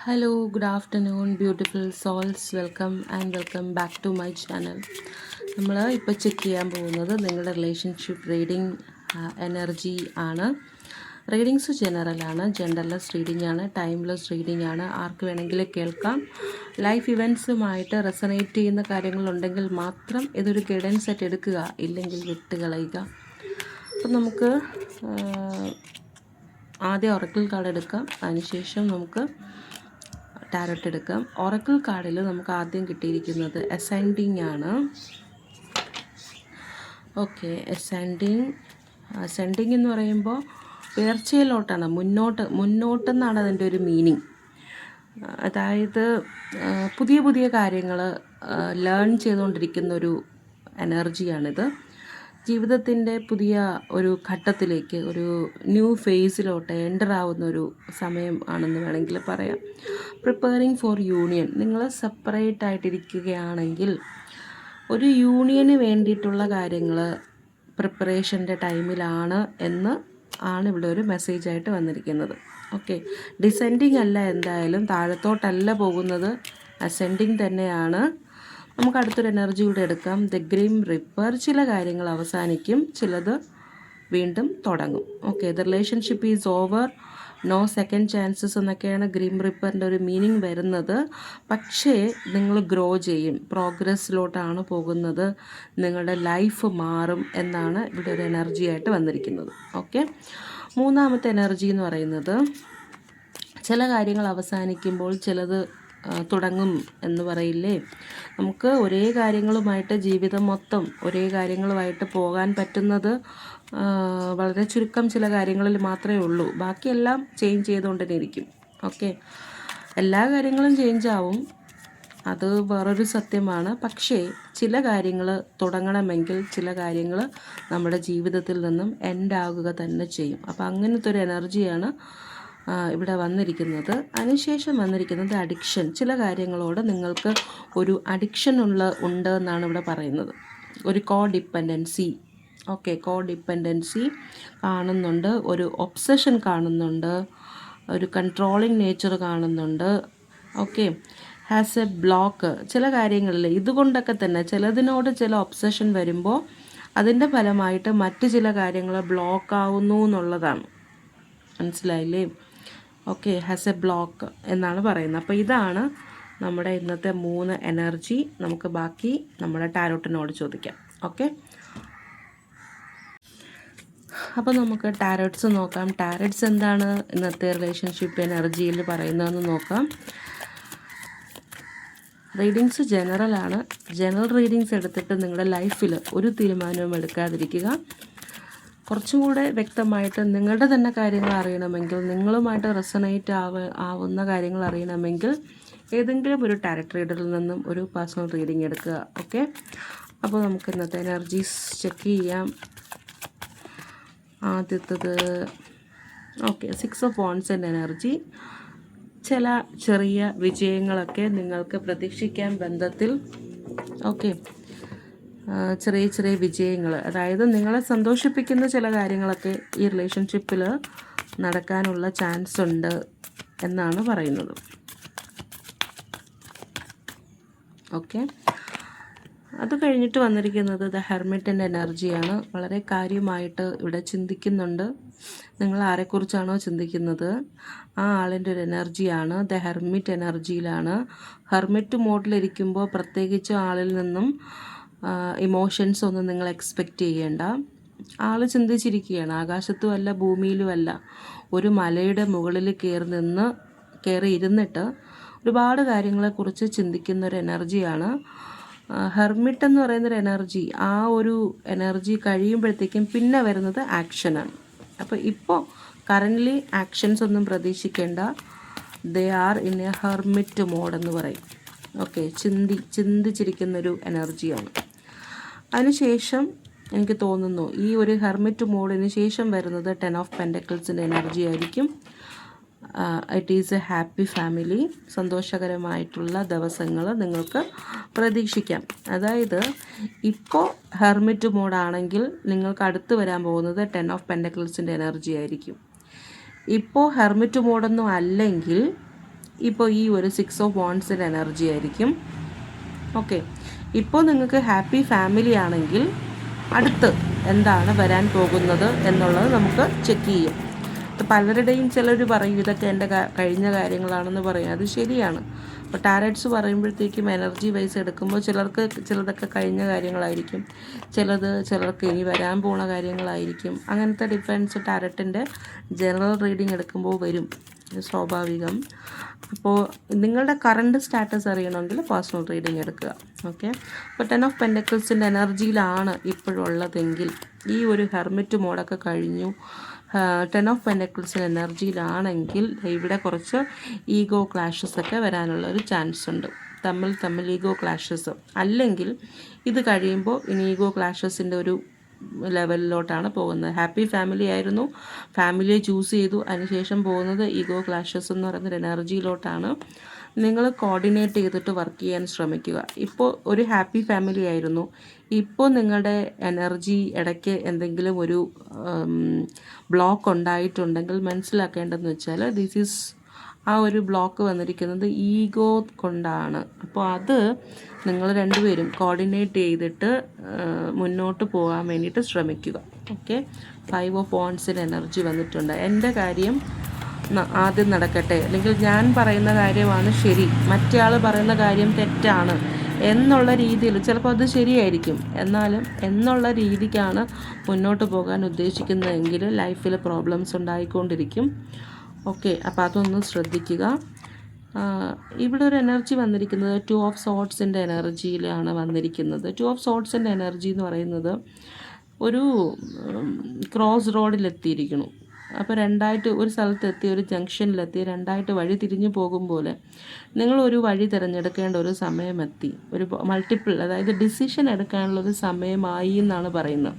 Hello, good afternoon, beautiful souls. Welcome back to my channel. നമ്മൾ ഇപ്പോൾ check ചെയ്യാൻ പോകുന്നത് നിങ്ങളുടെ റിലേഷൻഷിപ്പ് റീഡിംഗ് എനർജി ആണ്. റീഡിങ്സ് ജനറലാണ്, ജെൻഡർലെസ് റീഡിംഗ് ആണ്, ടൈംലെസ് റീഡിംഗ് ആണ്. ആർക്ക് വേണമെങ്കിലും കേൾക്കാം. ലൈഫ് ഇവൻറ്റ്സുമായിട്ട് റെസണേറ്റ് ചെയ്യുന്ന കാര്യങ്ങളുണ്ടെങ്കിൽ മാത്രം ഇതൊരു ഗൈഡൻസ് ആയിട്ട് എടുക്കുക, ഇല്ലെങ്കിൽ വിട്ടുകളയുക. അപ്പം നമുക്ക് ആദ്യം ഒറക്കിൾ കാർഡ് എടുക്കാം, അതിനുശേഷം നമുക്ക് ടാരോട്ട് എടുക്കാം. ഒറക്കിൾ കാർഡിൽ നമുക്ക് ആദ്യം കിട്ടിയിരിക്കുന്നത് അസെൻഡിങ് ആണ്. ഓക്കെ, അസെൻഡിങ് എന്ന് പറയുമ്പോൾ ഉയർച്ചയിലോട്ടാണ്, മുന്നോട്ടെന്നാണ് അതിൻ്റെ ഒരു മീനിങ്. അതായത് പുതിയ പുതിയ കാര്യങ്ങൾ ലേൺ ചെയ്തുകൊണ്ടിരിക്കുന്ന ഒരു എനർജിയാണിത്. ജീവിതത്തിൻ്റെ പുതിയ ഒരു ഘട്ടത്തിലേക്ക്, ഒരു ന്യൂ ഫേസിലോട്ട് എൻ്റർ ആവുന്ന ഒരു സമയം ആണെന്ന് വേണമെങ്കിൽ പറയാം. Preparing for union. നിങ്ങൾ സെപ്പറേറ്റ് ആയിട്ടിരിക്കുകയാണെങ്കിൽ ഒരു യൂണിയന് വേണ്ടിയിട്ടുള്ള കാര്യങ്ങൾ പ്രിപ്പറേഷൻ്റെ ടൈമിലാണ് എന്ന് ആണ് ഇവിടെ ഒരു മെസ്സേജായിട്ട് വന്നിരിക്കുന്നത്. ഓക്കെ, ഡിസെൻഡിങ് അല്ല, എന്തായാലും താഴത്തോട്ടല്ല പോകുന്നത്, അസെൻഡിങ് തന്നെയാണ്. നമുക്ക് അടുത്തൊരു എനർജി കൂടെ എടുക്കാം. The grim reaper. ചില കാര്യങ്ങൾ അവസാനിക്കും, ചിലത് വീണ്ടും തുടങ്ങും. Okay, the relationship is over, no second chances എന്നൊക്കെയാണ് ഗ്രിം റിപ്പറിൻ്റെ ഒരു മീനിങ് വരുന്നത്. പക്ഷേ നിങ്ങൾ ഗ്രോ ചെയ്യും, പ്രോഗ്രസ്സിലോട്ടാണ് പോകുന്നത്, നിങ്ങളുടെ ലൈഫ് മാറും എന്നാണ് ഇവിടെ ഒരു എനർജി ആയിട്ട് വന്നിരിക്കുന്നത്. ഓക്കെ, മൂന്നാമത്തെ എനർജി എന്ന് പറയുന്നത് ചില കാര്യങ്ങൾ അവസാനിക്കുമ്പോൾ ചിലത് തുടങ്ങും എന്ന് പറയില്ലേ. നമുക്ക് ഒരേ കാര്യങ്ങളുമായിട്ട് ജീവിതം മൊത്തം ഒരേ കാര്യങ്ങളുമായിട്ട് പോകാൻ പറ്റുന്നത് വളരെ ചുരുക്കം ചില കാര്യങ്ങളിൽ മാത്രമേ ഉള്ളൂ. ബാക്കിയെല്ലാം ചേഞ്ച് ചെയ്തുകൊണ്ട് തന്നെ ഇരിക്കും. ഓക്കെ, എല്ലാ കാര്യങ്ങളും ചേഞ്ച് ആവും, അത് വേറൊരു സത്യമാണ്. പക്ഷേ ചില കാര്യങ്ങൾ തുടങ്ങണമെങ്കിൽ ചില കാര്യങ്ങൾ നമ്മുടെ ജീവിതത്തിൽ നിന്നും എൻഡ് ആകുക തന്നെ ചെയ്യും. അപ്പോൾ അങ്ങനത്തെ ഒരു എനർജിയാണ് ഇവിടെ വന്നിരിക്കുന്നത്. അതിനുശേഷം വന്നിരിക്കുന്നത് അഡിക്ഷൻ. ചില കാര്യങ്ങളോട് നിങ്ങൾക്ക് ഒരു അഡിക്ഷൻ ഉണ്ട് എന്നാണ് ഇവിടെ പറയുന്നത്. ഒരു കോ ഡിപ്പെൻഡൻസി. ഓക്കെ, കോ ഡിപ്പെൻഡൻസി കാണുന്നുണ്ട്, ഒരു ഒബ്സഷൻ കാണുന്നുണ്ട്, ഒരു കൺട്രോളിങ് നേച്ചർ കാണുന്നുണ്ട്. Okay, has A block. ചില കാര്യങ്ങളിൽ ഇതുകൊണ്ടൊക്കെ തന്നെ ചിലതിനോട് ചില ഒബ്സഷൻ വരുമ്പോൾ അതിൻ്റെ ഫലമായിട്ട് മറ്റ് ചില കാര്യങ്ങൾ ബ്ലോക്ക് ആവുന്നു എന്നുള്ളതാണ്. മനസ്സിലായില്ലേ? ഓക്കെ, ഹാസ് എ ബ്ലോക്ക് എന്നാണ് പറയുന്നത്. അപ്പോൾ ഇതാണ് നമ്മുടെ ഇന്നത്തെ 3 എനർജി. നമുക്ക് ബാക്കി നമ്മുടെ ടാരോട്ടിനോട് ചോദിക്കാം. ഓക്കെ, അപ്പോൾ നമുക്ക് ടാരോട്ട്സ് നോക്കാം. ടാരോട്ട്സ് എന്താണ് ഇന്നത്തെ റിലേഷൻഷിപ്പ് എനർജിയിൽ പറയുന്നതെന്ന് നോക്കാം. റീഡിങ്സ് ജനറലാണ്. ജനറൽ റീഡിങ്സ് എടുത്തിട്ട് നിങ്ങളുടെ ലൈഫിൽ ഒരു തീരുമാനവും എടുക്കാതിരിക്കുക. കുറച്ചും കൂടെ വ്യക്തമായിട്ട് നിങ്ങളുടെ തന്നെ കാര്യങ്ങൾ അറിയണമെങ്കിൽ, നിങ്ങളുമായിട്ട് റെസണേറ്റ് ആവുന്ന കാര്യങ്ങൾ അറിയണമെങ്കിൽ ഏതെങ്കിലും ഒരു ടാരോ റീഡറിൽ നിന്നും ഒരു പേഴ്സണൽ റീഡിംഗ് എടുക്കുക. ഓക്കെ, അപ്പോൾ നമുക്ക് ഇന്നത്തെ എനർജീസ് ചെക്ക് ചെയ്യാം. ആദ്യത്തത് ഓക്കെ, 6 ഓഫ് വാൻഡ്സിൻ്റെ എനർജി. ചില ചെറിയ വിജയങ്ങളൊക്കെ നിങ്ങൾക്ക് പ്രതീക്ഷിക്കാൻ ബന്ധത്തിൽ. ഓക്കെ, ചെറിയ ചെറിയ വിജയങ്ങൾ, അതായത് നിങ്ങളെ സന്തോഷിപ്പിക്കുന്ന ചില കാര്യങ്ങളൊക്കെ ഈ റിലേഷൻഷിപ്പിൽ നടക്കാനുള്ള ചാൻസ് ഉണ്ട് എന്നാണ് പറയുന്നത്. ഓക്കെ, അത് കഴിഞ്ഞിട്ട് വന്നിരിക്കുന്നത് ദ ഹെർമിറ്റിൻ്റെ എനർജിയാണ്. വളരെ കാര്യമായിട്ട് ഇവിടെ ചിന്തിക്കുന്നുണ്ട്. നിങ്ങൾ ആരെക്കുറിച്ചാണോ ചിന്തിക്കുന്നത് ആ ആളിൻ്റെ ഒരു എനർജിയാണ്. ദ ഹെർമിറ്റ് എനർജിയിലാണ്. ഹെർമിറ്റ് മോഡിലിരിക്കുമ്പോൾ പ്രത്യേകിച്ച് ആളിൽ നിന്നും ഇമോഷൻസ് ഒന്നും നിങ്ങൾ എക്സ്പെക്റ്റ് ചെയ്യേണ്ട. ആൾ ചിന്തിച്ചിരിക്കുകയാണ്, ആകാശത്തും അല്ല ഭൂമിയിലും അല്ല, ഒരു മലയുടെ മുകളിൽ കയറി ഇരുന്നിട്ട് ഒരുപാട് കാര്യങ്ങളെക്കുറിച്ച് ചിന്തിക്കുന്ന ഒരു എനർജിയാണ്. ഹെർമിറ്റ് എന്ന് പറയുന്നൊരു എനർജി, ആ ഒരു എനർജി കഴിയുമ്പോഴത്തേക്കും പിന്നെ വരുന്നത് ആക്ഷനാണ്. അപ്പോൾ ഇപ്പോൾ കറൻ്റ്ലി ആക്ഷൻസ് ഒന്നും പ്രതീക്ഷിക്കേണ്ട. They are in a hermit mode എന്ന് പറയും. ഓക്കെ, ചിന്തിച്ചിരിക്കുന്നൊരു എനർജിയാണ്. അതിനുശേഷം എനിക്ക് തോന്നുന്നു ഈ ഒരു ഹെർമിറ്റ് മോഡിന് ശേഷം വരുന്നത് 10 ഓഫ് പെൻറ്റക്കിൾസിൻ്റെ എനർജി ആയിരിക്കും. It is a happy family. സന്തോഷകരമായിട്ടുള്ള ദിവസങ്ങൾ നിങ്ങൾക്ക് പ്രതീക്ഷിക്കാം. അതായത് ഇപ്പോൾ ഹെർമിറ്റ് മോഡാണെങ്കിൽ നിങ്ങൾക്ക് അടുത്ത് വരാൻ പോകുന്നത് 10 ഓഫ് പെൻറ്റക്കിൾസിൻ്റെ എനർജി ആയിരിക്കും. ഇപ്പോൾ ഹെർമിറ്റ് മോഡൊന്നും അല്ലെങ്കിൽ ഇപ്പോൾ ഈ ഒരു 6 ഓഫ് വാണ്ട്സിൻ്റെ എനർജി ആയിരിക്കും. ഓക്കെ, ഇപ്പോൾ നിങ്ങൾക്ക് ഹാപ്പി ഫാമിലി ആണെങ്കിൽ അടുത്ത് എന്താണ് വരാൻ പോകുന്നത് എന്നുള്ളത് നമുക്ക് ചെക്ക് ചെയ്യും. പലരുടെയും ചിലർ പറയും ഇതൊക്കെ എൻ്റെ കഴിഞ്ഞ കാര്യങ്ങളാണെന്ന് പറയും. അത് ശരിയാണ്. അപ്പോൾ ടാരറ്റ്സ് പറയുമ്പോഴത്തേക്കും എനർജി വൈസ് എടുക്കുമ്പോൾ ചിലതൊക്കെ കഴിഞ്ഞ കാര്യങ്ങളായിരിക്കും, ചിലർക്ക് ഇനി വരാൻ പോണ കാര്യങ്ങളായിരിക്കും. അങ്ങനത്തെ ഡിഫറൻസ് ടാരറ്റിൻ്റെ ജനറൽ റീഡിങ് എടുക്കുമ്പോൾ വരും, സ്വാഭാവികം. അപ്പോൾ നിങ്ങളുടെ കറണ്ട് സ്റ്റാറ്റസ് അറിയണമെങ്കിൽ പേഴ്സണൽ റീഡിങ് എടുക്കുക. ഓക്കെ, അപ്പോൾ 10 ഓഫ് പെൻറ്റക്കിൾസിൻ്റെ എനർജിയിലാണ് ഇപ്പോഴുള്ളതെങ്കിൽ ഈ ഒരു ഹെർമിറ്റ് മോഡൊക്കെ കഴിഞ്ഞു 10 ഓഫ് പെൻറ്റക്കിൾസിൻ്റെ എനർജിയിലാണെങ്കിൽ ഇവിടെ കുറച്ച് ഈഗോ ക്ലാഷസ് ഒക്കെ വരാനുള്ള ഒരു ചാൻസ് ഉണ്ട്. തമ്മിൽ ഈഗോ ക്ലാഷസ്, അല്ലെങ്കിൽ ഇത് കഴിയുമ്പോൾ ഇനി ഈഗോ ക്ലാഷസിൻ്റെ ഒരു ലെവലിലോട്ടാണ് പോകുന്നത്. ഹാപ്പി ഫാമിലി ആയിരുന്നു, ഫാമിലിയെ ചൂസ് ചെയ്തു, അതിനുശേഷം പോകുന്നത് ഈഗോ ക്ലാഷസ് എന്ന് പറയുന്നൊരു എനർജിയിലോട്ടാണ്. നിങ്ങൾ കോർഡിനേറ്റ് ചെയ്തിട്ട് വർക്ക് ചെയ്യാൻ ശ്രമിക്കുക. ഇപ്പോൾ ഒരു ഹാപ്പി ഫാമിലി ആയിരുന്നു, ഇപ്പോൾ നിങ്ങളുടെ എനർജി ഇടയ്ക്ക് എന്തെങ്കിലും ഒരു ബ്ലോക്ക് ഉണ്ടായിട്ടുണ്ടെങ്കിൽ മനസ്സിലാക്കേണ്ടതെന്ന് വെച്ചാൽ ആ ഒരു ബ്ലോക്ക് വന്നിരിക്കുന്നത് ഈഗോ കൊണ്ടാണ്. അപ്പോൾ അത് നിങ്ങൾ രണ്ടുപേരും കോർഡിനേറ്റ് ചെയ്തിട്ട് മുന്നോട്ട് പോകാൻ വേണ്ടിയിട്ട് ശ്രമിക്കുക. ഓക്കെ, 5 ഓഫ് വാണ്ട്സിൻ്റെ എനർജി വന്നിട്ടുണ്ട്. എൻ്റെ കാര്യം ആദ്യം നടക്കട്ടെ, അല്ലെങ്കിൽ ഞാൻ പറയുന്ന കാര്യമാണ് ശരി, മറ്റേയാൾ പറയുന്ന കാര്യം തെറ്റാണ് എന്നുള്ള രീതിയിൽ, ചിലപ്പോൾ അത് ശരിയായിരിക്കും, എന്നാലും എന്നുള്ള രീതിക്കാണ് മുന്നോട്ട് പോകാൻ ഉദ്ദേശിക്കുന്നതെങ്കിൽ ലൈഫിൽ പ്രോബ്ലംസ് ഉണ്ടായിക്കൊണ്ടിരിക്കും. ഓക്കെ, അപ്പോൾ അതൊന്ന് ശ്രദ്ധിക്കുക. ഇവിടെ ഒരു എനർജി വന്നിരിക്കുന്നത് 2 ഓഫ് സോർട്സിൻ്റെ എനർജിയിലാണ് വന്നിരിക്കുന്നത്. 2 ഓഫ് സോർട്സിൻ്റെ എനർജി എന്ന് പറയുന്നത് ഒരു ക്രോസ് റോഡിലെത്തിയിരിക്കുന്നു. അപ്പോൾ രണ്ടായിട്ട് ഒരു സ്ഥലത്തെത്തി, ഒരു ജംഗ്ഷനിലെത്തി, രണ്ടായിട്ട് വഴി തിരിഞ്ഞു പോകും പോലെ നിങ്ങളൊരു വഴി തിരഞ്ഞെടുക്കേണ്ട ഒരു സമയമെത്തി. ഒരു മൾട്ടിപ്പിൾ, അതായത് ഡിസിഷൻ എടുക്കാനുള്ളൊരു സമയമായി എന്നാണ് പറയുന്നത്.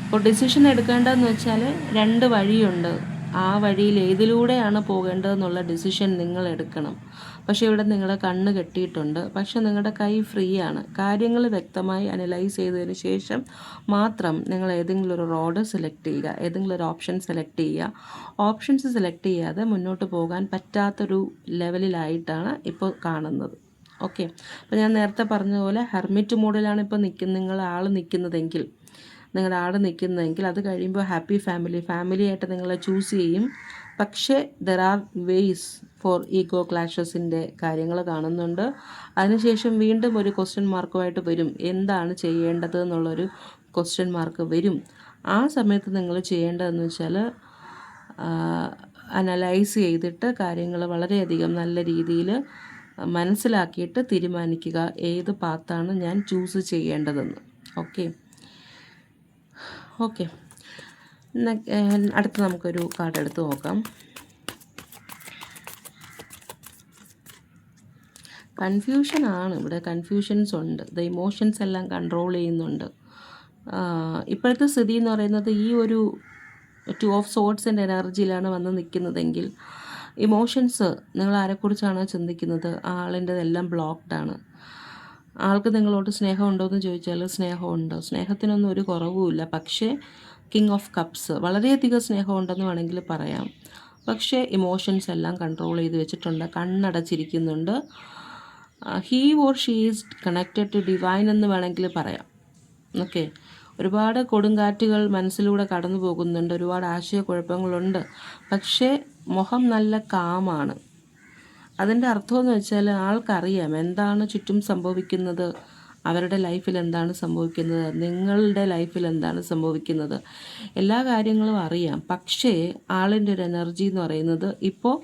അപ്പോൾ ഡിസിഷൻ എടുക്കേണ്ടതെന്ന് വെച്ചാൽ 2 വഴിയുണ്ട്, ആ വഴിയിൽ ഏതിലൂടെയാണ് പോകേണ്ടതെന്നുള്ള ഡിസിഷൻ നിങ്ങൾ എടുക്കണം. പക്ഷേ ഇവിടെ നിങ്ങളുടെ കണ്ണ് കെട്ടിയിട്ടുണ്ട്, പക്ഷേ നിങ്ങളുടെ കൈ ഫ്രീ ആണ്. കാര്യങ്ങൾ വ്യക്തമായി അനലൈസ് ചെയ്തതിന് ശേഷം മാത്രം നിങ്ങൾ ഏതെങ്കിലും ഒരു റോഡ് സെലക്ട് ചെയ്യുക, ഏതെങ്കിലും ഒരു ഓപ്ഷൻ സെലക്ട് ചെയ്യുക. ഓപ്ഷൻസ് സെലക്ട് ചെയ്യാതെ മുന്നോട്ട് പോകാൻ പറ്റാത്തൊരു ലെവലിലായിട്ടാണ് ഇപ്പോൾ കാണുന്നത്. ഓക്കെ, അപ്പോൾ ഞാൻ നേരത്തെ പറഞ്ഞതുപോലെ ഹെർമിറ്റ് മോഡിലാണ് ഇപ്പോൾ നിങ്ങളുടെ ആൾ നിൽക്കുന്നതെങ്കിൽ അത് കഴിയുമ്പോൾ ഹാപ്പി ഫാമിലിയായിട്ട് നിങ്ങളെ ചൂസ് ചെയ്യും. പക്ഷേ there are ways for ego ക്ലാഷസിൻ്റെ കാര്യങ്ങൾ കാണുന്നുണ്ട്. അതിനുശേഷം വീണ്ടും ഒരു ക്വസ്റ്റ്യൻ മാർക്കുമായിട്ട് വരും, എന്താണ് ചെയ്യേണ്ടത് എന്നുള്ളൊരു ക്വസ്റ്റ്യൻ മാർക്ക് വരും. ആ സമയത്ത് നിങ്ങൾ ചെയ്യേണ്ടതെന്ന് വെച്ചാൽ അനലൈസ് ചെയ്തിട്ട് കാര്യങ്ങൾ വളരെയധികം നല്ല രീതിയിൽ മനസ്സിലാക്കിയിട്ട് തീരുമാനിക്കുക ഏത് പാത്താണ് ഞാൻ ചൂസ് ചെയ്യേണ്ടതെന്ന്. ഓക്കെ, അടുത്ത് നമുക്കൊരു കാർഡ് എടുത്ത് നോക്കാം. കൺഫ്യൂഷനാണ് ഇവിടെ, കൺഫ്യൂഷൻസ് ഉണ്ട്, ഇമോഷൻസ് എല്ലാം കൺട്രോൾ ചെയ്യുന്നുണ്ട്. ഇപ്പോഴത്തെ സ്ഥിതി എന്ന് പറയുന്നത് ഈ ഒരു 2 ഓഫ് സോർട്സിൻ്റെ എനർജിയിലാണ് വന്ന് നിൽക്കുന്നതെങ്കിൽ ഇമോഷൻസ്, നിങ്ങൾ ആരെക്കുറിച്ചാണോ ചിന്തിക്കുന്നത് ആളിൻ്റെതെല്ലാം ബ്ലോക്ക്ഡാണ്. ആൾക്ക് നിങ്ങളോട് സ്നേഹമുണ്ടോ എന്ന് ചോദിച്ചാൽ സ്നേഹമുണ്ട്, സ്നേഹത്തിനൊന്നും ഒരു കുറവുമില്ല. പക്ഷേ കിങ് ഓഫ് കപ്സ്, വളരെയധികം സ്നേഹമുണ്ടെന്ന് വേണമെങ്കിൽ പറയാം, പക്ഷേ ഇമോഷൻസ് എല്ലാം കൺട്രോൾ ചെയ്ത് വെച്ചിട്ടുണ്ട്, കണ്ണടച്ചിരിക്കുന്നുണ്ട്. He or she is connected to divine എന്ന് വേണമെങ്കിൽ പറയാം. ഓക്കെ, ഒരുപാട് കൊടുങ്കാറ്റുകൾ മനസ്സിലൂടെ കടന്നു പോകുന്നുണ്ട്, ഒരുപാട് ആശയക്കുഴപ്പങ്ങളുണ്ട്, പക്ഷേ മുഖം നല്ല കാമാണ്. അതിൻ്റെ അർത്ഥമെന്ന് വെച്ചാൽ ആൾക്കറിയാം എന്താണ് ചുറ്റും സംഭവിക്കുന്നത്, അവരുടെ ലൈഫിൽ എന്താണ് സംഭവിക്കുന്നത്, നിങ്ങളുടെ ലൈഫിൽ എന്താണ് സംഭവിക്കുന്നത്, എല്ലാ കാര്യങ്ങളും അറിയാം. പക്ഷേ ആളിൻ്റെ ഒരു എനർജി എന്ന് പറയുന്നത് ഇപ്പോൾ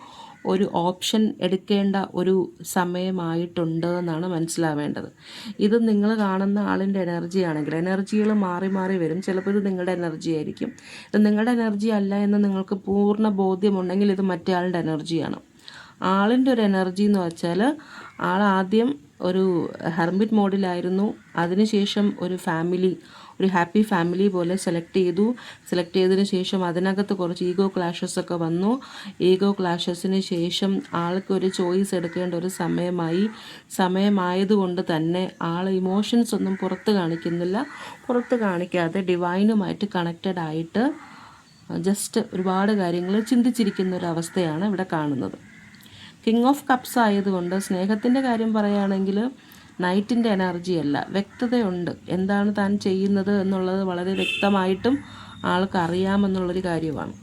ഒരു ഓപ്ഷൻ എടുക്കേണ്ട ഒരു സമയമായിട്ടുണ്ട് എന്നാണ് മനസ്സിലാവേണ്ടത്. ഇത് നിങ്ങൾ കാണുന്ന ആളിൻ്റെ എനർജി ആണെങ്കിൽ, എനർജികൾ മാറി മാറി വരും. ചിലപ്പോൾ ഇത് നിങ്ങളുടെ എനർജി ആയിരിക്കും, ഇത് നിങ്ങളുടെ എനർജി അല്ല എന്ന് നിങ്ങൾക്ക് പൂർണ്ണ ബോധ്യമുണ്ടെങ്കിൽ ഇത് മറ്റേ ആളുടെ എനർജിയാണ്. ആളിൻ്റെ ഒരു എനർജി എന്ന് വെച്ചാൽ ആദ്യം ഒരു ഹെർമിറ്റ് മോഡിലായിരുന്നു, അതിനുശേഷം ഒരു ഹാപ്പി ഫാമിലി പോലെ സെലക്ട് ചെയ്തതിന് ശേഷം അതിനകത്ത് കുറച്ച് ഈഗോ ക്ലാഷസ് ഒക്കെ വന്നു. ഈഗോ ക്ലാഷസിന് ശേഷം ആൾക്ക് ഒരു ചോയ്സ് എടുക്കേണ്ട ഒരു സമയമായതുകൊണ്ട് തന്നെ ആൾ ഇമോഷൻസ് ഒന്നും പുറത്ത് കാണിക്കാതെ ഡിവൈനുമായിട്ട് കണക്റ്റഡ് ആയിട്ട് ജസ്റ്റ് ഒരുപാട് കാര്യങ്ങൾ ചിന്തിച്ചിരിക്കുന്ന ഒരു അവസ്ഥയാണ് ഇവിടെ കാണുന്നത്. കിങ് ഓഫ് കപ്സ് ആയതുകൊണ്ട് സ്നേഹത്തിൻ്റെ കാര്യം പറയുകയാണെങ്കിൽ നൈറ്റിൻ്റെ എനർജി അല്ല, വ്യക്തതയുണ്ട്. എന്താണ് താൻ ചെയ്യുന്നത് എന്നുള്ളത് വളരെ വ്യക്തമായിട്ടും ആൾക്ക് അറിയാമെന്നുള്ളൊരു കാര്യമാണ്.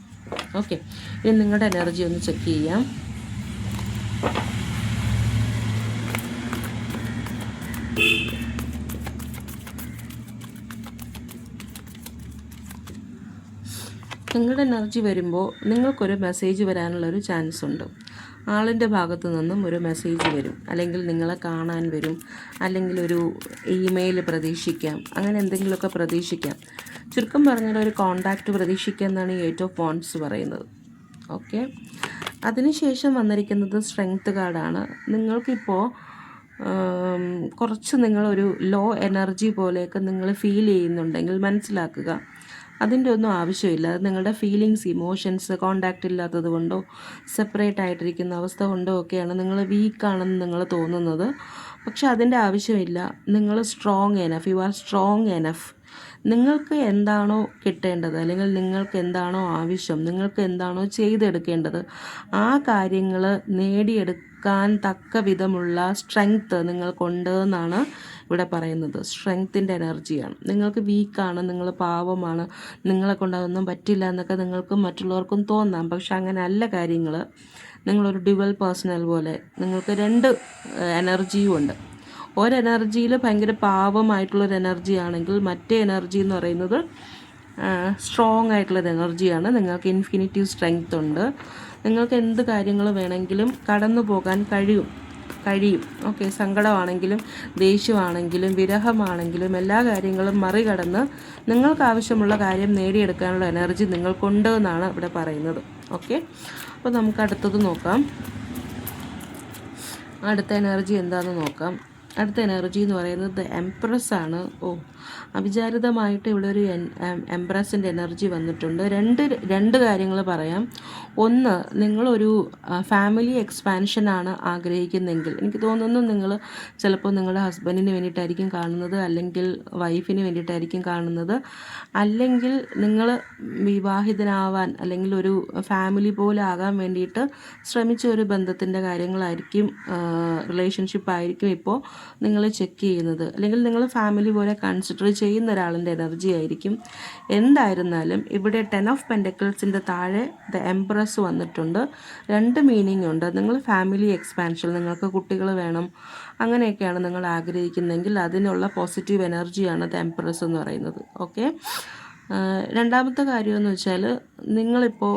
ഓക്കെ, ഇനി നിങ്ങളുടെ എനർജി ഒന്ന് ചെക്ക് ചെയ്യാം. നിങ്ങളുടെ എനർജി വരുമ്പോൾ നിങ്ങൾക്കൊരു മെസ്സേജ് വരാനുള്ളൊരു ചാൻസ് ഉണ്ട്. ആളിൻ്റെ ഭാഗത്തു നിന്നും ഒരു മെസ്സേജ് വരും, അല്ലെങ്കിൽ നിങ്ങളെ കാണാൻ വരും, അല്ലെങ്കിൽ ഒരു ഇമെയിൽ പ്രതീക്ഷിക്കാം, അങ്ങനെ എന്തെങ്കിലുമൊക്കെ പ്രതീക്ഷിക്കാം. ചുരുക്കം പറഞ്ഞാൽ ഒരു കോണ്ടാക്റ്റ് പ്രതീക്ഷിക്കുക എന്നാണ് ഈ 8 ഓഫ് വാണ്ട്സ് പറയുന്നത്. ഓക്കെ, അതിനുശേഷം വന്നിരിക്കുന്നത് സ്ട്രെങ്ത് കാർഡാണ്. നിങ്ങൾക്കിപ്പോൾ കുറച്ച് നിങ്ങളൊരു ലോ എനർജി പോലെയൊക്കെ നിങ്ങൾ ഫീൽ ചെയ്യുന്നുണ്ടെങ്കിൽ മനസ്സിലാക്കുക, അതിൻ്റെ ഒന്നും ആവശ്യമില്ല. അത് നിങ്ങളുടെ ഫീലിങ്സ്, ഇമോഷൻസ് കോണ്ടാക്റ്റ് ഇല്ലാത്തത് കൊണ്ടോ സെപ്പറേറ്റ് ആയിട്ടിരിക്കുന്ന അവസ്ഥ കൊണ്ടോ ഒക്കെയാണ് നിങ്ങൾ വീക്കാണെന്ന് നിങ്ങൾ തോന്നുന്നത്. പക്ഷെ അതിൻ്റെ ആവശ്യമില്ല. നിങ്ങൾ strong enough, you are strong enough. നിങ്ങൾക്ക് എന്താണോ കിട്ടേണ്ടത്, അല്ലെങ്കിൽ നിങ്ങൾക്ക് എന്താണോ ആവശ്യം, നിങ്ങൾക്ക് എന്താണോ ചെയ്തെടുക്കേണ്ടത്, ആ കാര്യങ്ങൾ നേടിയെടുക്കാൻ തക്ക വിധമുള്ള സ്ട്രെങ്ത്ത് നിങ്ങൾക്കുണ്ട് എന്നാണ് ഇവിടെ പറയുന്നത്. സ്ട്രെങ്ത്തിൻ്റെ എനർജിയാണ്. നിങ്ങൾക്ക് വീക്കാണ്, നിങ്ങൾ പാവമാണ്, നിങ്ങളെ കൊണ്ട് അതൊന്നും പറ്റില്ല എന്നൊക്കെ നിങ്ങൾക്കും മറ്റുള്ളവർക്കും തോന്നാം. പക്ഷെ അങ്ങനെ അല്ല കാര്യങ്ങൾ. നിങ്ങളൊരു ഡ്യുവൽ പേഴ്സണൽ പോലെ നിങ്ങൾക്ക് 2 എനർജിയും ഉണ്ട്. ഒരു എനർജിയിൽ ഭയങ്കര പാവമായിട്ടുള്ളൊരു എനർജി ആണെങ്കിൽ മറ്റേ എനർജി എന്ന് പറയുന്നത് സ്ട്രോങ് ആയിട്ടുള്ളൊരു എനർജിയാണ്. നിങ്ങൾക്ക് ഇൻഫിനിറ്റീവ് സ്ട്രെങ്ത് ഉണ്ട്. നിങ്ങൾക്ക് എന്ത് കാര്യങ്ങൾ വേണമെങ്കിലും കടന്നു പോകാൻ കഴിയും. ഓക്കെ, സങ്കടമാണെങ്കിലും ദേഷ്യമാണെങ്കിലും വിരഹമാണെങ്കിലും എല്ലാ കാര്യങ്ങളും മറികടന്ന് നിങ്ങൾക്ക് ആവശ്യമുള്ള കാര്യം നേടിയെടുക്കാനുള്ള എനർജി നിങ്ങൾക്കുണ്ട് എന്നാണ് ഇവിടെ പറയുന്നത്. ഓക്കെ, അപ്പോൾ നമുക്ക് അടുത്തത് നോക്കാം. അടുത്ത എനർജി എന്താണെന്ന് നോക്കാം. അടുത്ത എനർജി എന്ന് പറയുന്നത് എംപ്രസ് ആണ്. അവിചാരിതമായിട്ട് ഇവിടെ ഒരു എംപ്രസിൻ്റെ എനർജി വന്നിട്ടുണ്ട്. രണ്ട് കാര്യങ്ങൾ പറയാം. ഒന്ന്, നിങ്ങളൊരു ഫാമിലി എക്സ്പാൻഷനാണ് ആഗ്രഹിക്കുന്നതെങ്കിൽ എനിക്ക് തോന്നുന്നു നിങ്ങൾ ചിലപ്പോൾ നിങ്ങളുടെ ഹസ്ബൻഡിന് വേണ്ടിയിട്ടായിരിക്കും കാണുന്നത്, അല്ലെങ്കിൽ വൈഫിന് വേണ്ടിയിട്ടായിരിക്കും കാണുന്നത്, അല്ലെങ്കിൽ നിങ്ങൾ വിവാഹിതനാവാൻ അല്ലെങ്കിൽ ഒരു ഫാമിലി പോലെ ആകാൻ വേണ്ടിയിട്ട് ശ്രമിച്ച ഒരു ബന്ധത്തിൻ്റെ കാര്യങ്ങളായിരിക്കും, റിലേഷൻഷിപ്പ് ആയിരിക്കും ഇപ്പോൾ നിങ്ങൾ ചെക്ക് ചെയ്യുന്നത്, അല്ലെങ്കിൽ നിങ്ങൾ ഫാമിലി പോലെ കൺസിഡർ ചെയ്യുന്ന ഒരാളിൻ്റെ എനർജി ആയിരിക്കും. എന്തായിരുന്നാലും ഇവിടെ 10 ഓഫ് പെൻറ്റക്കിൾസിൻ്റെ താഴെ ദ എംപ്രസ് വന്നിട്ടുണ്ട്. 2 മീനിങ് ഉണ്ട്. നിങ്ങൾ ഫാമിലി എക്സ്പാൻഷൻ, നിങ്ങൾക്ക് കുട്ടികൾ വേണം, അങ്ങനെയൊക്കെയാണ് നിങ്ങൾ ആഗ്രഹിക്കുന്നതെങ്കിൽ അതിനുള്ള പോസിറ്റീവ് എനർജിയാണ് ദ എംപ്രസ് എന്ന് പറയുന്നത്. ഓക്കെ, രണ്ടാമത്തെ കാര്യമെന്ന് വെച്ചാൽ നിങ്ങളിപ്പോൾ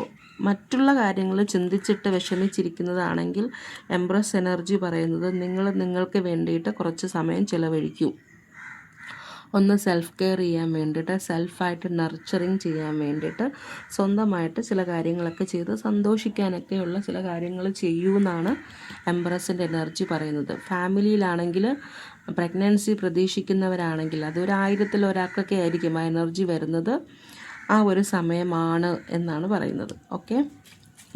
മറ്റുള്ള കാര്യങ്ങൾ ചിന്തിച്ചിട്ട് വിഷമിച്ചിരിക്കുന്നതാണെങ്കിൽ എംപ്രസ് എനർജി പറയുന്നത് നിങ്ങൾക്ക് വേണ്ടിയിട്ട് കുറച്ച് സമയം ചിലവഴിക്കൂ. ഒന്ന് സെൽഫ് കെയർ ചെയ്യാൻ വേണ്ടിയിട്ട്, സെൽഫായിട്ട് നർച്ചറിങ് ചെയ്യാൻ വേണ്ടിയിട്ട്, സ്വന്തമായിട്ട് ചില കാര്യങ്ങളൊക്കെ ചെയ്ത് സന്തോഷിക്കാനൊക്കെയുള്ള ചില കാര്യങ്ങൾ ചെയ്യൂ എന്നാണ് എംപ്രസിൻ്റെ എനർജി പറയുന്നത്. ഫാമിലിയിലാണെങ്കിൽ പ്രഗ്നൻസി പ്രതീക്ഷിക്കുന്നവരാണെങ്കിൽ അതൊരു 1000-ൽ ഒരാൾക്കൊക്കെ ആയിരിക്കും ആ എനർജി വരുന്നത്. ആ ഒരു സമയമാണ് എന്നാണ് പറയുന്നത്. ഓക്കെ,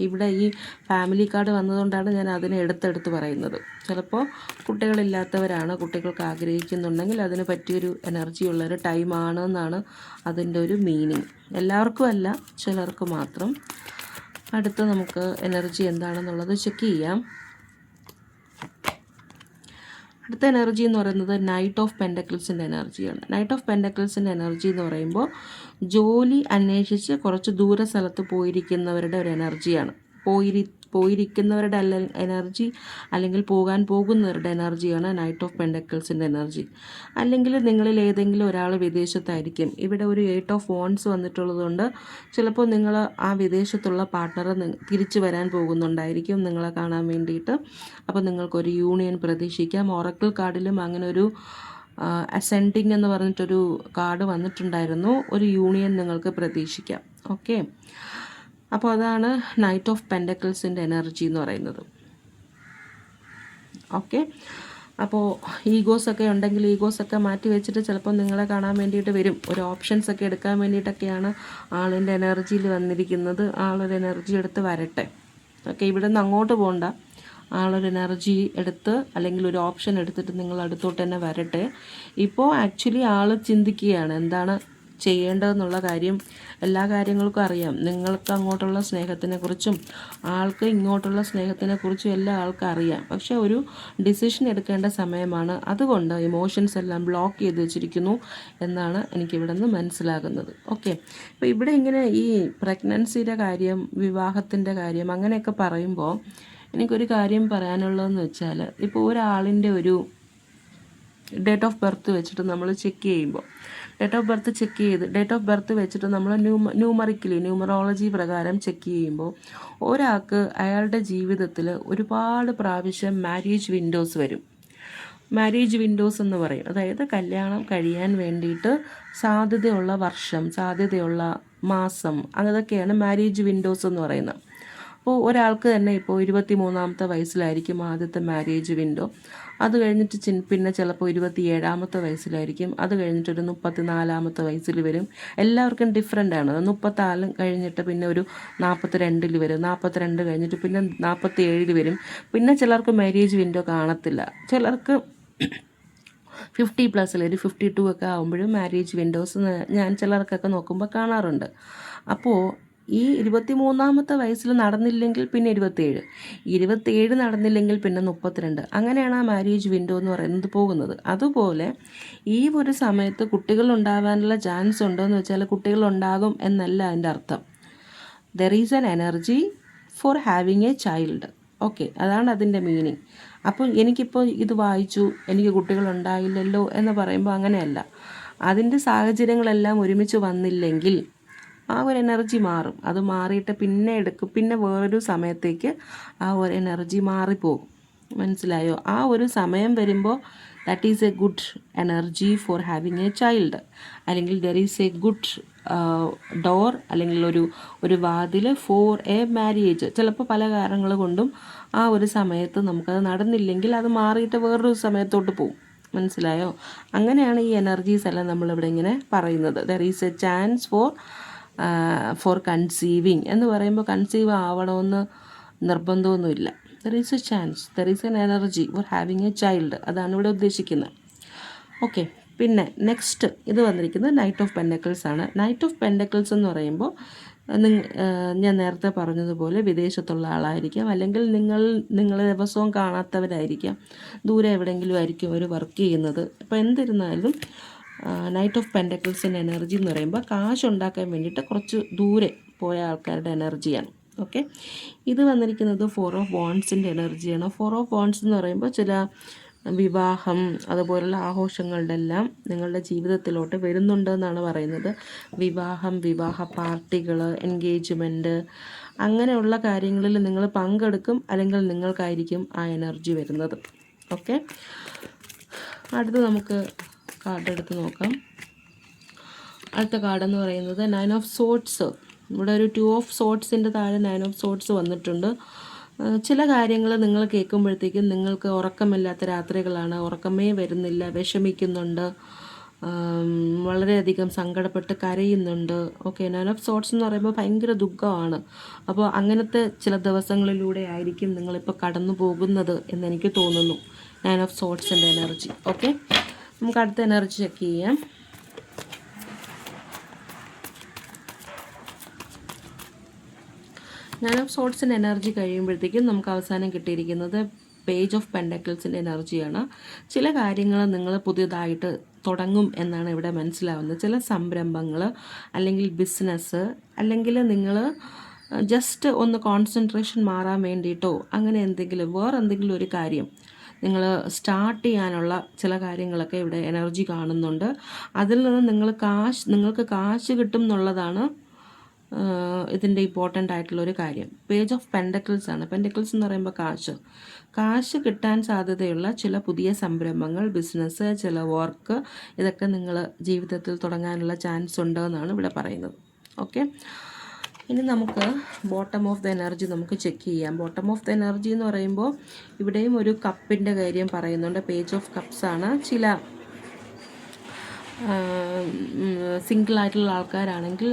ഇവിടെ ഈ ഫാമിലി കാർഡ് വന്നതുകൊണ്ടാണ് ഞാൻ അതിനെ എടുത്തെടുത്ത് പറയുന്നത്. ചിലപ്പോൾ കുട്ടികളില്ലാത്തവരാണ്, കുട്ടികൾക്ക് ആഗ്രഹിക്കുന്നുണ്ടെങ്കിൽ അതിന് പറ്റിയൊരു എനർജിയുള്ളൊരു ടൈമാണ് എന്നാണ് അതിൻ്റെ ഒരു മീനിങ്. എല്ലാവർക്കും അല്ല, ചിലർക്ക് മാത്രം. അടുത്ത നമുക്ക് എനർജി എന്താണെന്നുള്ളത് ചെക്ക് ചെയ്യാം. അടുത്ത എനർജി എന്ന് പറയുന്നത് നൈറ്റ് ഓഫ് പെൻറ്റക്കിൾസിൻ്റെ എനർജിയാണ്. നൈറ്റ് ഓഫ് പെൻറ്റക്കിൾസിൻ്റെ എനർജി എന്ന് പറയുമ്പോൾ ജോലി അന്വേഷിച്ച് കുറച്ച് ദൂര സ്ഥലത്ത് പോയിരിക്കുന്നവരുടെ ഒരു എനർജിയാണ്. പോയിരിക്കുന്നവരുടെ എനർജി, അല്ലെങ്കിൽ പോകാൻ പോകുന്നവരുടെ എനർജിയാണ് നൈറ്റ് ഓഫ് പെൻറ്റക്കിൾസിൻ്റെ എനർജി. അല്ലെങ്കിൽ നിങ്ങളിൽ ഏതെങ്കിലും ഒരാൾ വിദേശത്തായിരിക്കും. ഇവിടെ ഒരു 8 ഓഫ് വാണ്ട്സ് വന്നിട്ടുള്ളതുകൊണ്ട് ചിലപ്പോൾ നിങ്ങൾ ആ വിദേശത്തുള്ള പാർട്ട്ണർ തിരിച്ചു വരാൻ പോകുന്നുണ്ടായിരിക്കും നിങ്ങളെ കാണാൻ വേണ്ടിയിട്ട്. അപ്പോൾ നിങ്ങൾക്കൊരു യൂണിയൻ പ്രതീക്ഷിക്കാം. ഒറക്കിൾ കാർഡിലും അങ്ങനെ ഒരു അസെൻഡിങ് എന്ന് പറഞ്ഞിട്ടൊരു കാർഡ് വന്നിട്ടുണ്ടായിരുന്നു. ഒരു യൂണിയൻ നിങ്ങൾക്ക് പ്രതീക്ഷിക്കാം. ഓക്കെ, അപ്പോൾ അതാണ് നൈറ്റ് ഓഫ് പെൻറ്റക്കിൾസിൻ്റെ എനർജി എന്ന് പറയുന്നത്. ഓക്കെ, അപ്പോൾ ഈഗോസൊക്കെ ഉണ്ടെങ്കിൽ ഈഗോസൊക്കെ മാറ്റി വെച്ചിട്ട് ചിലപ്പോൾ നിങ്ങളെ കാണാൻ വേണ്ടിയിട്ട് വരും. ഒരു ഓപ്ഷൻസൊക്കെ എടുക്കാൻ വേണ്ടിയിട്ടൊക്കെയാണ് ആളിൻ്റെ എനർജിയിൽ വന്നിരിക്കുന്നത്. ആളൊരു എനർജി എടുത്ത് വരട്ടെ. ഓക്കെ, ഇവിടെ നിന്ന് അങ്ങോട്ട് പോകണ്ട. ആളൊരു എനർജി എടുത്ത് അല്ലെങ്കിൽ ഒരു ഓപ്ഷൻ എടുത്തിട്ട് നിങ്ങൾ അടുത്തോട്ട് തന്നെ വരട്ടെ. ഇപ്പോൾ ആക്ച്വലി ആൾ ചിന്തിക്കുകയാണ് എന്താണ് ചെയ്യേണ്ടതെന്നുള്ള കാര്യം എല്ലാ കാര്യങ്ങൾക്കും അറിയാം. നിങ്ങൾക്ക് അങ്ങോട്ടുള്ള സ്നേഹത്തിനെക്കുറിച്ചും ആൾക്ക് ഇങ്ങോട്ടുള്ള സ്നേഹത്തിനെക്കുറിച്ചും എല്ലാം ആൾക്ക് അറിയാം. പക്ഷേ ഒരു ഡിസിഷൻ എടുക്കേണ്ട സമയമാണ്. അതുകൊണ്ട് ഇമോഷൻസ് എല്ലാം ബ്ലോക്ക് ചെയ്ത് വെച്ചിരിക്കുന്നു എന്നാണ് എനിക്കിവിടെ നിന്ന് മനസ്സിലാകുന്നത്. ഓക്കെ, അപ്പോൾ ഇവിടെ ഇങ്ങനെ ഈ പ്രഗ്നൻസിയുടെ കാര്യം, വിവാഹത്തിൻ്റെ കാര്യം അങ്ങനെയൊക്കെ പറയുമ്പോൾ എനിക്കൊരു കാര്യം പറയാനുള്ളതെന്ന് വെച്ചാൽ, ഇപ്പോൾ ഒരാളിൻ്റെ ഒരു ഡേറ്റ് ഓഫ് ബർത്ത് വെച്ചിട്ട് നമ്മൾ ചെക്ക് ചെയ്യുമ്പോൾ, ഡേറ്റ് ഓഫ് ബർത്ത് വെച്ചിട്ട് നമ്മൾ ന്യൂമറോളജി പ്രകാരം ചെക്ക് ചെയ്യുമ്പോൾ ഒരാൾക്ക് അയാളുടെ ജീവിതത്തിൽ ഒരുപാട് പ്രാവശ്യം മാരേജ് വിൻഡോസ് വരും. മാരേജ് വിൻഡോസ് എന്ന് പറയും, അതായത് കല്യാണം കഴിയാൻ വേണ്ടിയിട്ട് സാധ്യതയുള്ള വർഷം, സാധ്യതയുള്ള മാസം, അതൊക്കെയാണ് മാരേജ് വിൻഡോസ് എന്ന് പറയുന്നത്. അപ്പോൾ ഒരാൾക്ക് തന്നെ ഇപ്പോൾ 23-ാമത്തെ വയസ്സിലായിരിക്കും ആദ്യത്തെ മാരേജ് വിൻഡോ. അത് കഴിഞ്ഞിട്ട് പിന്നെ ചിലപ്പോൾ 27-ാമത്തെ വയസ്സിലായിരിക്കും. അത് കഴിഞ്ഞിട്ടൊരു 34-ാമത്തെ വയസ്സിൽ വരും. എല്ലാവർക്കും ഡിഫറെൻ്റ് ആണ്. 34 കഴിഞ്ഞിട്ട് പിന്നെ ഒരു 42-ൽ വരും. 42 കഴിഞ്ഞിട്ട് പിന്നെ 47-ൽ വരും. പിന്നെ ചിലർക്ക് മാരേജ് വിൻഡോ കാണത്തില്ല. ചിലർക്ക് 50+ ഒരു 52 ഒക്കെ ആകുമ്പോഴും മാരേജ് വിൻഡോസ് ഞാൻ ചിലർക്കൊക്കെ നോക്കുമ്പോൾ കാണാറുണ്ട്. അപ്പോൾ ഈ 23-ാമത്തെ വയസ്സിൽ നടന്നില്ലെങ്കിൽ പിന്നെ 27 നടന്നില്ലെങ്കിൽ പിന്നെ 32, അങ്ങനെയാണ് ആ മാരേജ് വിൻഡോ എന്ന് പറയുന്നത് പോകുന്നത്. അതുപോലെ ഈ ഒരു സമയത്ത് കുട്ടികൾ ഉണ്ടാവാനുള്ള ചാൻസ് ഉണ്ടോ എന്ന് വെച്ചാൽ കുട്ടികളുണ്ടാകും എന്നല്ല അതിൻ്റെ അർത്ഥം. There is an energy for having a child. Okay, അതാണ് അതിൻ്റെ മീനിങ്. അപ്പോൾ എനിക്കിപ്പോൾ ഇത് വായിച്ചു, എനിക്ക് കുട്ടികളുണ്ടായില്ലല്ലോ എന്ന് പറയുമ്പോൾ അങ്ങനെയല്ല. അതിൻ്റെ സാഹചര്യങ്ങളെല്ലാം ഒരുമിച്ച് വന്നില്ലെങ്കിൽ ആ ഒരു എനർജി മാറും. അത് മാറിയിട്ട് പിന്നെ വേറൊരു സമയത്തേക്ക് ആ ഒരു എനർജി മാറിപ്പോകും. മനസ്സിലായോ? ആ ഒരു സമയം വരുമ്പോൾ that is a good energy for having a child, അല്ലെങ്കിൽ there is a good door, അല്ലെങ്കിൽ ഒരു വാതിൽ ഫോർ എ മാരേജ്. ചിലപ്പോൾ പല കാരണങ്ങൾ കൊണ്ടും ആ ഒരു സമയത്ത് നമുക്കത് നടന്നില്ലെങ്കിൽ അത് മാറിയിട്ട് വേറൊരു സമയത്തോട്ട് പോകും. മനസ്സിലായോ? അങ്ങനെയാണ് ഈ എനർജീസ് എല്ലാം നമ്മളിവിടെ ഇങ്ങനെ പറയുന്നത്. There is A chance for conceiving എന്ന് പറയുമ്പോൾ കൺസീവ് ആവണമെന്ന് നിർബന്ധമൊന്നുമില്ല. There is A chance, there is N energy for having a child. അതാണ് ഇവിടെ ഉദ്ദേശിക്കുന്നത്. ഓക്കെ, പിന്നെ നെക്സ്റ്റ് ഇത് വന്നിരിക്കുന്നത് നൈറ്റ് ഓഫ് പെൻഡക്കിൾസ് ആണ്. നൈറ്റ് ഓഫ് പെൻഡക്കിൾസ് എന്ന് പറയുമ്പോൾ ഞാൻ നേരത്തെ പറഞ്ഞതുപോലെ വിദേശത്തുള്ള ആളായിരിക്കാം, അല്ലെങ്കിൽ നിങ്ങൾ ദിവസവും കാണാത്തവരായിരിക്കാം, ദൂരെ എവിടെയെങ്കിലും ആയിരിക്കും അവർ വർക്ക് ചെയ്യുന്നത്. അപ്പോൾ എന്തിരുന്നാലും നൈറ്റ് ഓഫ് പെൻഡക്കിൾസിൻ്റെ എനർജി എന്ന് പറയുമ്പോൾ കാശ് ഉണ്ടാക്കാൻ വേണ്ടിയിട്ട് കുറച്ച് ദൂരെ പോയ ആൾക്കാരുടെ എനർജിയാണ്. ഓക്കെ, ഇത് വന്നിരിക്കുന്നത് 4 ഓഫ് വാണ്ട്സിൻ്റെ എനർജിയാണ്. 4 ഓഫ് വാണ്ട്സ് എന്ന് പറയുമ്പോൾ ചില വിവാഹം അതുപോലുള്ള ആഘോഷങ്ങളുടെ എല്ലാം നിങ്ങളുടെ ജീവിതത്തിലോട്ട് വരുന്നുണ്ടെന്നാണ് പറയുന്നത്. വിവാഹ പാർട്ടികൾ, എൻഗേജ്മെൻറ്റ്, അങ്ങനെയുള്ള കാര്യങ്ങളിൽ നിങ്ങൾ പങ്കെടുക്കും, അല്ലെങ്കിൽ നിങ്ങൾക്കായിരിക്കും ആ എനർജി വരുന്നത്. ഓക്കെ, അടുത്ത് നമുക്ക് കാർഡ് എടുത്ത് നോക്കാം. അടുത്ത കാർഡെന്ന് പറയുന്നത് 9 ഓഫ് സോർട്സ്. ഇവിടെ ഒരു 2 ഓഫ് സോർട്സിൻ്റെ താഴെ 9 ഓഫ് സോർട്സ് വന്നിട്ടുണ്ട്. ചില കാര്യങ്ങൾ നിങ്ങൾ കേൾക്കുമ്പോഴത്തേക്കും നിങ്ങൾക്ക് ഉറക്കമില്ലാത്ത രാത്രികളാണ്, ഉറക്കമേ വരുന്നില്ല, വിഷമിക്കുന്നുണ്ട്, വളരെയധികം സങ്കടപ്പെട്ട് കരയുന്നുണ്ട്. ഓക്കെ, 9 ഓഫ് സോർട്സ് എന്ന് പറയുമ്പോൾ ഭയങ്കര ദുഃഖമാണ്. അപ്പോൾ അങ്ങനത്തെ ചില ദിവസങ്ങളിലൂടെ ആയിരിക്കും നിങ്ങളിപ്പോൾ കടന്നു പോകുന്നത് എന്നെനിക്ക് തോന്നുന്നു. 9 ഓഫ് സോർട്സിൻ്റെ എനർജി. ഓക്കെ, നമുക്ക് അടുത്ത എനർജി ചെക്ക് ചെയ്യാം. 9 ഓഫ് സോർട്സിൻ്റെ എനർജി കഴിയുമ്പോഴത്തേക്കും നമുക്ക് അവസാനം കിട്ടിയിരിക്കുന്നത് പേജ് ഓഫ് പെൻഡക്കിൾസിൻ്റെ എനർജിയാണ്. ചില കാര്യങ്ങൾ നിങ്ങൾ പുതിയതായിട്ട് തുടങ്ങും എന്നാണ് ഇവിടെ മനസ്സിലാവുന്നത്. ചില സംരംഭങ്ങൾ, അല്ലെങ്കിൽ ബിസിനസ്, അല്ലെങ്കിൽ നിങ്ങൾ ജസ്റ്റ് ഒന്ന് കോൺസെൻട്രേഷൻ മാറാൻ വേണ്ടിയിട്ടോ അങ്ങനെ എന്തെങ്കിലും വേറെന്തെങ്കിലും ഒരു കാര്യം നിങ്ങൾ സ്റ്റാർട്ട് ചെയ്യാനുള്ള ചില കാര്യങ്ങളൊക്കെ ഇവിടെ എനർജി കാണുന്നുണ്ട്. അതിൽ നിന്ന് നിങ്ങൾക്ക് കാശ് കിട്ടും എന്നുള്ളതാണ് ഇതിൻ്റെ ഇമ്പോർട്ടൻ്റ് ആയിട്ടുള്ളൊരു കാര്യം. പേജ് ഓഫ് പെൻഡക്കിൾസ് ആണ്. പെൻഡക്കിൾസ് എന്ന് പറയുമ്പോൾ കാശ് കിട്ടാൻ സാധ്യതയുള്ള ചില പുതിയ സംരംഭങ്ങൾ, ബിസിനസ്, ചില വർക്ക്, ഇതൊക്കെ നിങ്ങൾ ജീവിതത്തിൽ തുടങ്ങാനുള്ള ചാൻസ് ഉണ്ട് എന്നാണ് ഇവിടെ പറയുന്നത്. ഓക്കെ, ഇനി നമുക്ക് ബോട്ടം ഓഫ് ദ എനർജി നമുക്ക് ചെക്ക് ചെയ്യാം. ബോട്ടം ഓഫ് ദ എനർജി എന്ന് പറയുമ്പോൾ ഇവിടെയും ഒരു കപ്പിൻ്റെ കാര്യം പറയുന്നുണ്ട്. പേജ് ഓഫ് കപ്സ് ആണ്. ചില സിംഗിളായിട്ടുള്ള ആൾക്കാരാണെങ്കിൽ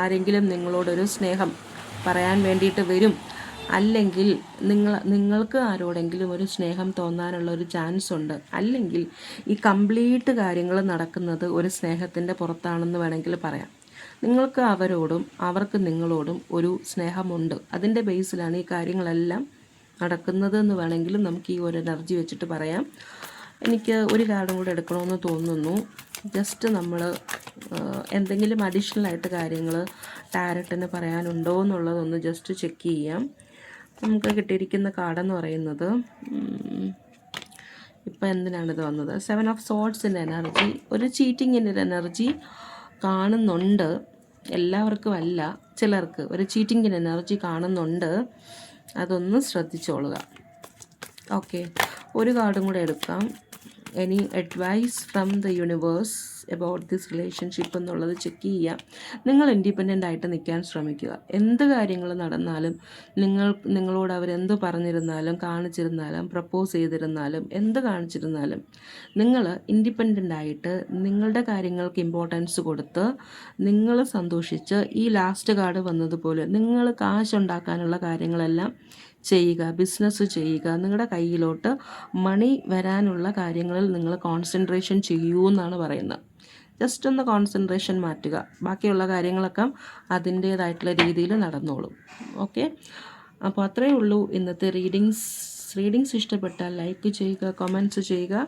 ആരെങ്കിലും നിങ്ങളോടൊരു സ്നേഹം പറയാൻ വേണ്ടിയിട്ട് വരും. അല്ലെങ്കിൽ നിങ്ങൾക്ക് ആരോടെങ്കിലും ഒരു സ്നേഹം തോന്നാനുള്ള ഒരു ചാൻസ് ഉണ്ട്. അല്ലെങ്കിൽ ഈ കംപ്ലീറ്റ് കാര്യങ്ങൾ നടക്കുന്നത് ഒരു സ്നേഹത്തിൻ്റെ പുറത്താണെന്ന് വേണമെങ്കിൽ പറയാം. നിങ്ങൾക്ക് അവരോടും അവർക്ക് നിങ്ങളോടും ഒരു സ്നേഹമുണ്ട്. അതിൻ്റെ ബേസിലാണ് ഈ കാര്യങ്ങളെല്ലാം നടക്കുന്നത് എന്ന് വേണമെങ്കിലും നമുക്ക് ഈ ഒരു എനർജി വെച്ചിട്ട് പറയാം. എനിക്ക് ഒരു കാർഡും കൂടെ എടുക്കണമെന്ന് തോന്നുന്നു. ജസ്റ്റ് നമ്മൾ എന്തെങ്കിലും അഡീഷണൽ ആയിട്ട് കാര്യങ്ങൾ ടാരറ്റിന് പറയാനുണ്ടോ എന്നുള്ളതൊന്ന് ജസ്റ്റ് ചെക്ക് ചെയ്യാം. നമുക്ക് കിട്ടിയിരിക്കുന്ന കാർഡെന്ന് പറയുന്നത് ഇപ്പം എന്തിനാണിത് വന്നത്? 7 ഓഫ് സോർഡ്സിൻ്റെ എനർജി, ഒരു ചീറ്റിങ്ങിൻ്റെ ഒരു എനർജി കാണുന്നുണ്ട്. എല്ലാവർക്കും അല്ല, ചിലർക്ക് ഒരു ചീറ്റിങ്ങിൻ്റെ എനർജി കാണുന്നുണ്ട്. അതൊന്ന് ശ്രദ്ധിച്ചോളുക. ഓക്കെ, ഒരു കാർഡും കൂടെ എടുക്കാം. Any advice from the universe about this relationship എന്നുള്ളത് ചെക്ക് ചെയ്യുക. നിങ്ങൾ ഇൻഡിപെൻഡൻ്റ് ആയിട്ട് നിൽക്കാൻ ശ്രമിക്കുക. എന്ത് കാര്യങ്ങൾ നടന്നാലും, നിങ്ങളോട് അവരെന്ത് പറഞ്ഞിരുന്നാലും, കാണിച്ചിരുന്നാലും, പ്രപ്പോസ് ചെയ്തിരുന്നാലും, എന്ത് കാണിച്ചിരുന്നാലും നിങ്ങൾ ഇൻഡിപെൻഡൻ്റ് ആയിട്ട് നിങ്ങളുടെ കാര്യങ്ങൾക്ക് ഇമ്പോർട്ടൻസ് കൊടുത്ത് നിങ്ങൾ സന്തോഷിച്ച്, ഈ ലാസ്റ്റ് കാർഡ് വന്നതുപോലെ നിങ്ങൾ കാശുണ്ടാക്കാനുള്ള കാര്യങ്ങളെല്ലാം ചെയ്യുക, ബിസിനസ് ചെയ്യുക. നിങ്ങളുടെ കയ്യിലോട്ട് മണി വരാനുള്ള കാര്യങ്ങളിൽ നിങ്ങൾ കോൺസെൻട്രേഷൻ ചെയ്യൂ എന്നാണ് പറയുന്നത്. ജസ്റ്റ് ഒന്ന് കോൺസെൻട്രേഷൻ മാറ്റുക, ബാക്കിയുള്ള കാര്യങ്ങളൊക്കെ അതിൻ്റേതായിട്ടുള്ള രീതിയിൽ നടന്നോളും. ഓക്കെ, അപ്പോൾ അത്രയേ ഉള്ളൂ ഇന്നത്തെ റീഡിങ്സ് ഇഷ്ടപ്പെട്ടാൽ ലൈക്ക് ചെയ്യുക, കമൻറ്റ്സ് ചെയ്യുക.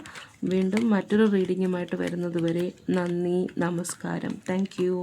വീണ്ടും മറ്റൊരു റീഡിങ്ങുമായിട്ട് വരുന്നത് വരെ നന്ദി, നമസ്കാരം. Thank you.